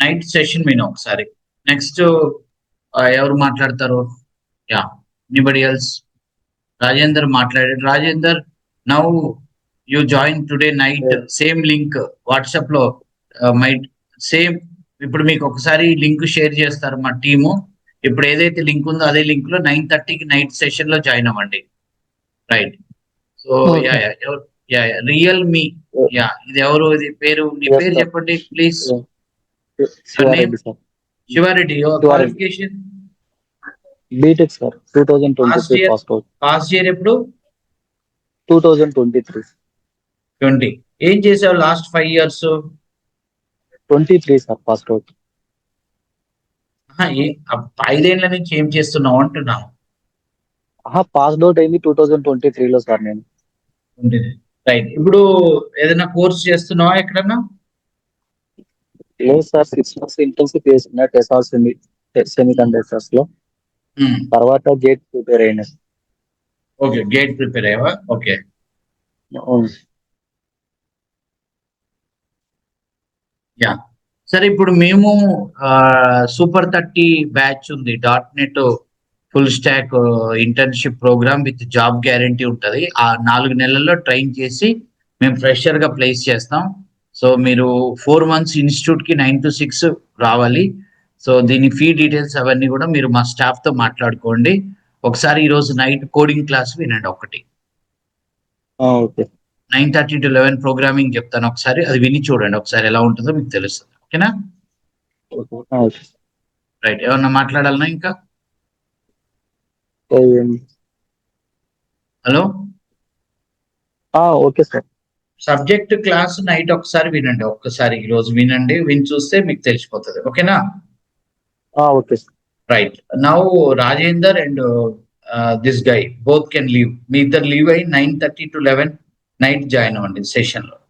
Night session విను ఒకసారి. Next ఎవరు మాట్లాడతారు? Yeah, anybody else? రాజేందర్ మాట్లాడాడు. Rajender, now you join today night same link WhatsApp లో మైట్ సేమ్. ఇప్పుడు మీకు ఒకసారి లింక్ షేర్ చేస్తారు మా టీము. ఇప్పుడు ఏదైతే లింక్ ఉందో అదే లింక్ లో 9:30కి నైట్ సెషన్ లో జాయిన్ అవ్వండి. Right. So yeah Okay. Yeah ఎవరు? Yeah yeah real me. Yeah, ఇది ఎవరు? ఇది పేరు, నీ Yes, పేరు sir. చెప్పండి please. Your name? Shivareddy, sir. Shivareddy. Your Shivareddy. Qualification? BTech, sir. Last 2023 year. passed out. Last year ఎప్పుడు? 2023. 20. ఏం చేసావు last 5 years? 23, sir. Passed out. 5 ఏళ్ల నుంచి ఏం చేస్తున్నావు అంటున్నావు? పాస్డ్ అవుట్ అయింది 2023లో, సార్ నేను. రైట్. ఇప్పుడు ఏదైనా కోర్స్ చేస్తున్నావా ఎక్కడన్నా? లేదు సార్, 6 months ఇంటర్న్షిప్ చేసిన టెసార్ సెమీ కండక్టర్స్ లో. తర్వాత గేట్ ప్రిపేర్ అయినా. ఓకే, గేట్ ప్రిపేర్ అయ్యావా? ఓకే. అవును. యా, సరే. ఇప్పుడు మేము సూపర్ 30 బ్యాచ్ ఉంది, .NET full stack internship program with job guarantee ఉంటుంది. ఆ 4 నెలల్లో ట్రైన్ చేసి మేము ఫ్రెషర్ గా ప్లేస్ చేస్తాం. సో మీరు 4 months ఇన్స్టిట్యూట్ కి 9 to 6 రావాలి. సో దీని ఫీ డీటెయిల్స్ అవన్నీ కూడా మీరు మా స్టాఫ్ తో మాట్లాడుకోండి. ఒకసారి ఈ రోజు నైట్ కోడింగ్ క్లాస్ వినండి ఒకటి. ఓకే. 9:30 to 11 ప్రోగ్రామింగ్ చెప్తాను, ఒకసారి అది విని చూడండి. ఒకసారి ఎలా ఉంటుందో మీకు తెలుస్తుంది. ఓకేనా? ఓకే. రైట్. ఏమన్నా మాట్లాడాలన్నా ఇంకా? Hello. Okay sir. Subject class night ఒకసారి వినండి. ఒక్కసారి ఈ రోజు వినండి, విని చూస్తే మీకు తెలిసిపోతుంది. ఓకేనా? Okay sir. Right. Now Rajender and this guy both can leave. మీ ఇద్దరు లీవ్ అయ్యి 9:30 to 11 నైట్ జాయిన్ అవ్వండి సెషన్ లో.